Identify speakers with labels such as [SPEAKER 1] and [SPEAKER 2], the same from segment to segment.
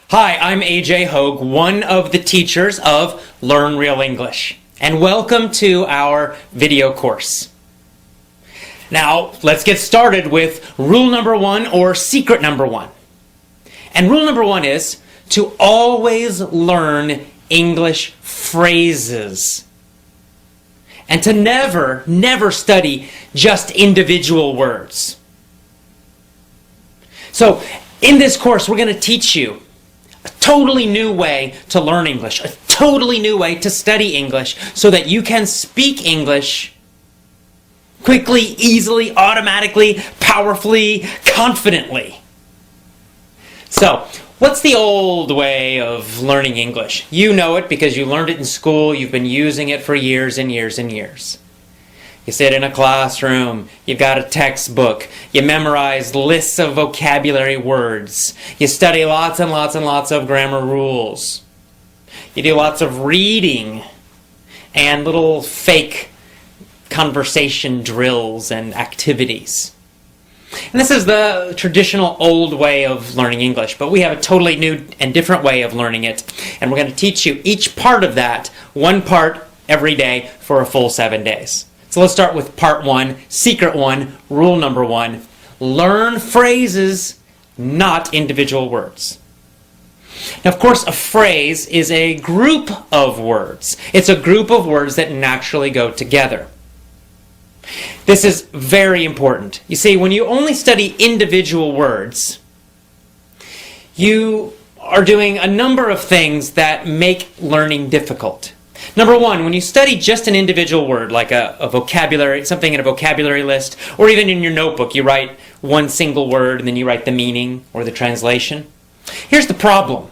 [SPEAKER 1] Hi, I'm AJ Hogue, one of the teachers of Learn Real English, and welcome to our video course. Now, let's get started with rule number one, or secret number one. And rule number one is to always learn English phrases. And to never study just individual words. So, in this course, we're going to teach you a totally new way to learn English, a totally new way to study English so that you can speak English quickly, easily, automatically, powerfully, confidently. So, what's the old way of learning English? You know it because you learned it in school, you've been using it for years and years and years. You sit in a classroom, you've got a textbook, you memorize lists of vocabulary words, you study lots and lots and lots of grammar rules. You do lots of reading and little fake conversation drills and activities. And this is the traditional old way of learning English, but we have a totally new and different way of learning it. And we're going to teach you each part of that, one part every day for a full 7 days. So let's start with part one, secret one, rule number one. Learn phrases, not individual words. Now, of course, a phrase is a group of words. It's a group of words that naturally go together. This is very important. You see, when you only study individual words, you are doing a number of things that make learning difficult. Number one, when you study just an individual word, like a vocabulary, something in a vocabulary list, or even in your notebook, you write one single word and then you write the meaning or the translation. Here's the problem.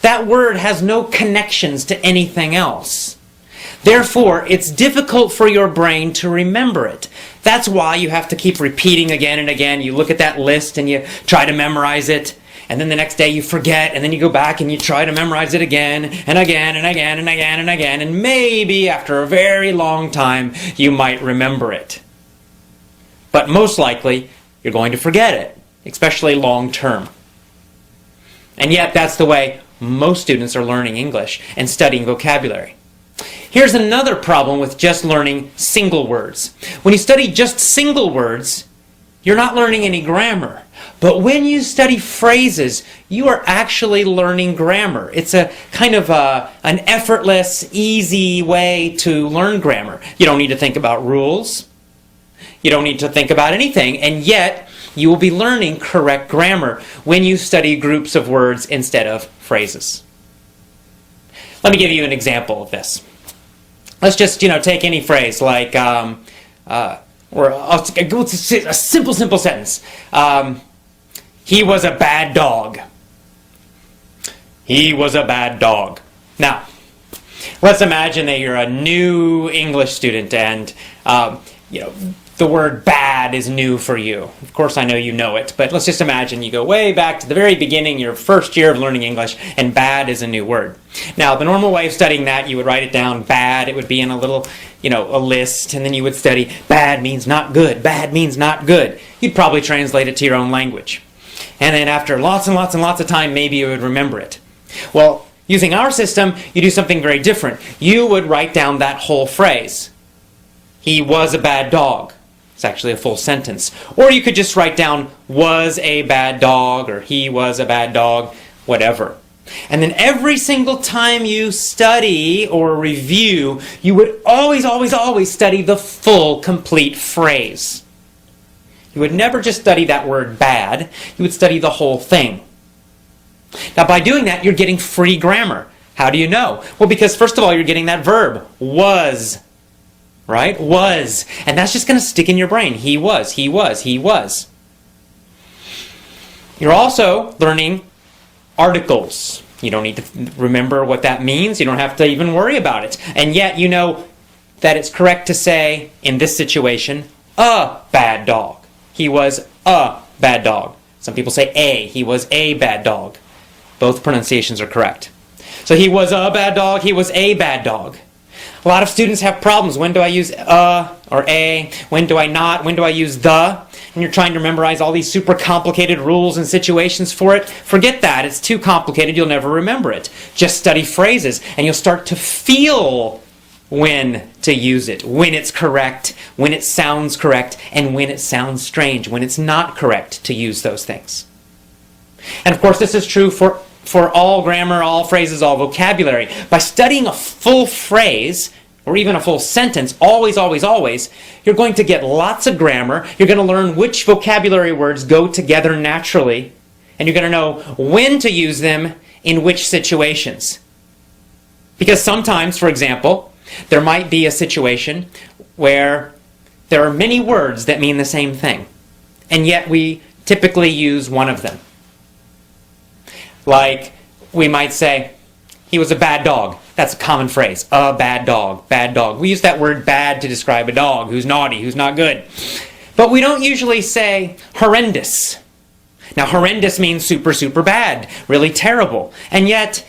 [SPEAKER 1] That word has no connections to anything else. Therefore, it's difficult for your brain to remember it. That's why you have to keep repeating again and again. You look at that list and you try to memorize it. And then the next day you forget, and then you go back and you try to memorize it again, and again, and again, and again, and again, and maybe after a very long time you might remember it. But most likely, you're going to forget it, especially long term. And yet, that's the way most students are learning English and studying vocabulary. Here's another problem with just learning single words. When you study just single words, you're not learning any grammar. But when you study phrases, you are actually learning grammar. It's a kind of an effortless, easy way to learn grammar. You don't need to think about rules. You don't need to think about anything. And yet, you will be learning correct grammar when you study groups of words instead of phrases. Let me give you an example of this. Let's just, take any phrase like, or I'll go to a simple sentence. He was a bad dog. He was a bad dog. Now, let's imagine that you're a new English student and, the word bad is new for you. Of course, I know you know it, but let's just imagine you go way back to the very beginning, your first year of learning English, and bad is a new word. Now, the normal way of studying that, you would write it down, bad, it would be in a little, a list, and then you would study, bad means not good, bad means not good. You'd probably translate it to your own language. And then after lots and lots and lots of time, maybe you would remember it. Well, using our system, you do something very different. You would write down that whole phrase. He was a bad dog. It's actually a full sentence. Or you could just write down, was a bad dog, or he was a bad dog, whatever. And then every single time you study or review, you would always study the full, complete phrase. You would never just study that word bad. You would study the whole thing. Now, by doing that, you're getting free grammar. How do you know? Well, because first of all, you're getting that verb, was. Right? Was. And that's just going to stick in your brain. He was, he was, he was. You're also learning articles. You don't need to remember what that means. You don't have to even worry about it. And yet you know that it's correct to say, in this situation, a bad dog. He was a bad dog. Some people say a. He was a bad dog. Both pronunciations are correct. So he was a bad dog. He was a bad dog. A lot of students have problems. When do I use or a? When do I not? When do I use the? and you're trying to memorize all these super complicated rules and situations for it, forget that. It's too complicated. You'll never remember it. Just study phrases, and you'll start to feel when to use it, when it's correct, when it sounds correct, and when it sounds strange, when it's not correct to use those things. And of course, this is true for all grammar, all phrases, all vocabulary. By studying a full phrase, or even a full sentence, always, always, always, you're going to get lots of grammar. You're going to learn which vocabulary words go together naturally, and you're going to know when to use them in which situations. Because sometimes, for example, there might be a situation where there are many words that mean the same thing, and yet we typically use one of them. Like, we might say, he was a bad dog. That's a common phrase. A bad dog. Bad dog. We use that word bad to describe a dog who's naughty, who's not good. But we don't usually say horrendous. Now, horrendous means super, super bad, really terrible. And yet,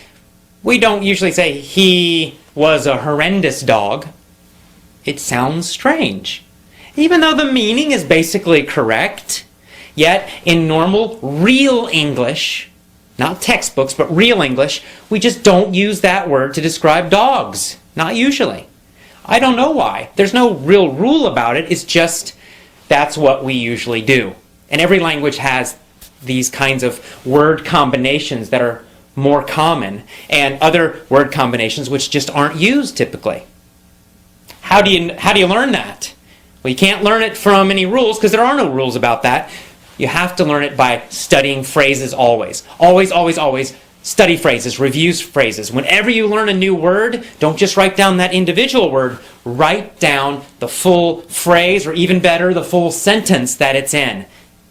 [SPEAKER 1] we don't usually say he was a horrendous dog. It sounds strange. Even though the meaning is basically correct, yet in normal, real English, not textbooks, but real English, we just don't use that word to describe dogs. Not usually. I don't know why. There's no real rule about it. It's just that's what we usually do. And every language has these kinds of word combinations that are more common, and other word combinations which just aren't used typically. How do you learn that? Well, you can't learn it from any rules, because there are no rules about that. You have to learn it by studying phrases always. Always, always, always study phrases, review phrases. Whenever you learn a new word, don't just write down that individual word. Write down the full phrase, or even better, the full sentence that it's in.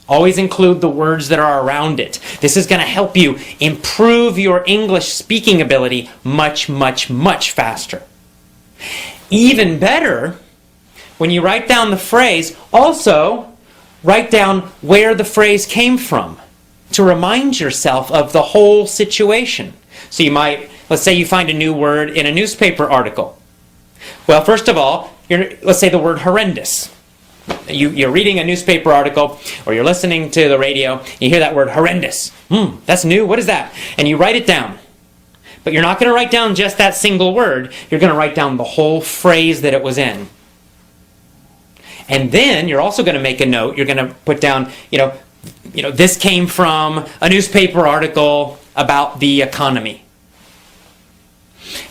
[SPEAKER 1] Always include the words that are around it. This is going to help you improve your English speaking ability much, much, much faster. Even better, when you write down the phrase, also write down where the phrase came from to remind yourself of the whole situation. So you might, let's say you find a new word in a newspaper article. Well, first of all, let's say the word horrendous. You're reading a newspaper article, or you're listening to the radio, you hear that word horrendous. That's new, what is that? And you write it down. But you're not going to write down just that single word, you're going to write down the whole phrase that it was in. And then you're also going to make a note, you're going to put down, this came from a newspaper article about the economy.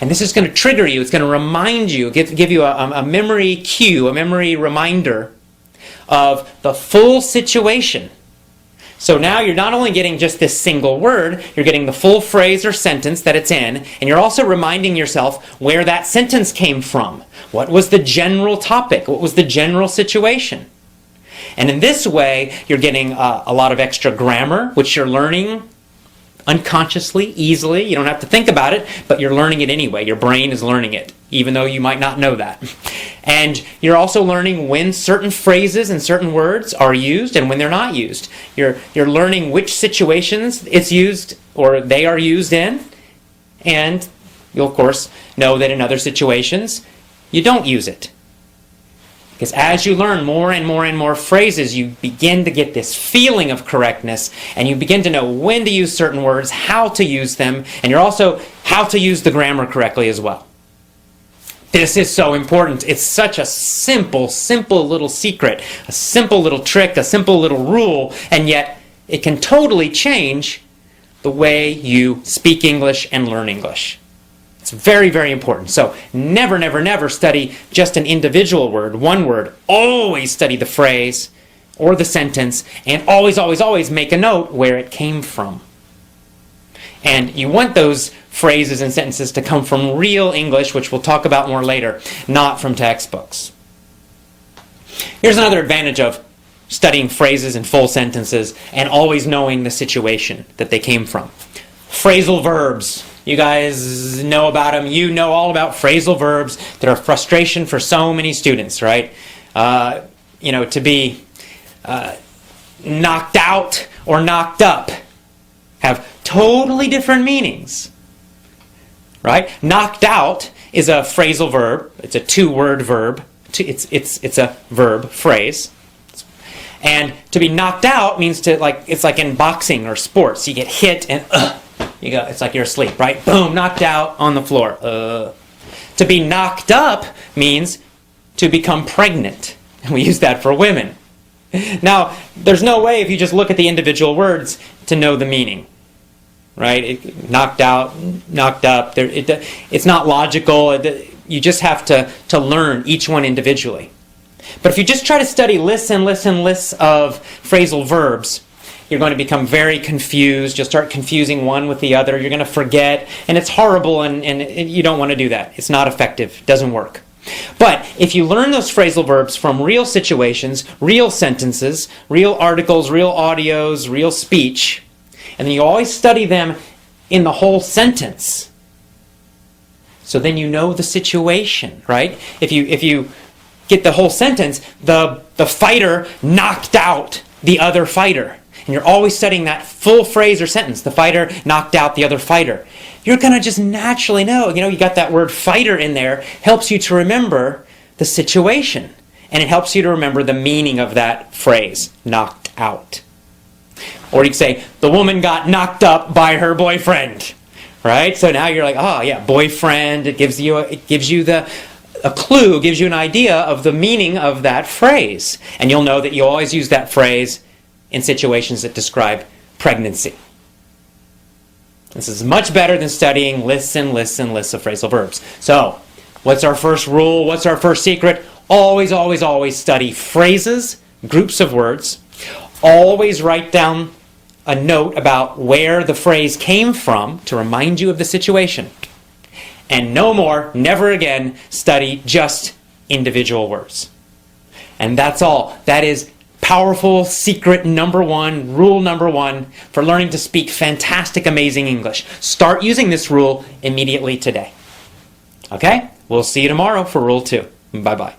[SPEAKER 1] And this is going to trigger you, it's going to remind you, give you a memory cue, a memory reminder of the full situation. So now you're not only getting just this single word, you're getting the full phrase or sentence that it's in, and you're also reminding yourself where that sentence came from. What was the general topic? What was the general situation? And in this way, you're getting a lot of extra grammar, which you're learning unconsciously, easily. You don't have to think about it, but you're learning it anyway. Your brain is learning it, even though you might not know that. And you're also learning when certain phrases and certain words are used and when they're not used. You're learning which situations it's used or they are used in, and you'll of course know that in other situations you don't use it. Because as you learn more and more and more phrases, you begin to get this feeling of correctness, and you begin to know when to use certain words, how to use them, and you're also how to use the grammar correctly as well. This is so important. It's such a simple little secret, a simple little trick, a simple little rule, and yet it can totally change the way you speak English and learn English. It's very, very important. So never, never, never study just an individual word, one word. Always study the phrase or the sentence, and always, always, always make a note where it came from. And you want those phrases and sentences to come from real English, which we'll talk about more later, not from textbooks. Here's another advantage of studying phrases and full sentences and always knowing the situation that they came from. Phrasal verbs. You guys know about them. You know all about phrasal verbs that are frustration for so many students, right? To be knocked out or knocked up have totally different meanings, right? Knocked out is a phrasal verb. It's a two-word verb. It's a verb phrase. And to be knocked out means it's like in boxing or sports. You get hit and you go. It's like you're asleep, right? Boom, knocked out on the floor. To be knocked up means to become pregnant. And we use that for women. Now, there's no way if you just look at the individual words to know the meaning. Right? Knocked out, knocked up. It's not logical. You just have to learn each one individually. But if you just try to study lists and lists and lists of phrasal verbs, you're going to become very confused. You'll start confusing one with the other. You're going to forget. And it's horrible, and you don't want to do that. It's not effective. It doesn't work. But if you learn those phrasal verbs from real situations, real sentences, real articles, real audios, real speech, and then you always study them in the whole sentence, so then you know the situation, right? If you get the whole sentence, the fighter knocked out the other fighter. And you're always studying that full phrase or sentence. The fighter knocked out the other fighter. You're going to just naturally know. You got that word fighter in there. Helps you to remember the situation. And it helps you to remember the meaning of that phrase, knocked out. Or you could say, the woman got knocked up by her boyfriend. Right? So now you're like, oh yeah, boyfriend. It gives you a clue, gives you an idea of the meaning of that phrase. And you'll know that you always use that phrase in situations that describe pregnancy. This is much better than studying lists and lists and lists of phrasal verbs. So, what's our first rule? What's our first secret? Always, always, always study phrases, groups of words. Always write down a note about where the phrase came from to remind you of the situation. And no more, never again, study just individual words. And that's all. That is powerful secret number one, rule number one for learning to speak fantastic, amazing English. Start using this rule immediately today. Okay? We'll see you tomorrow for rule 2. Bye-bye.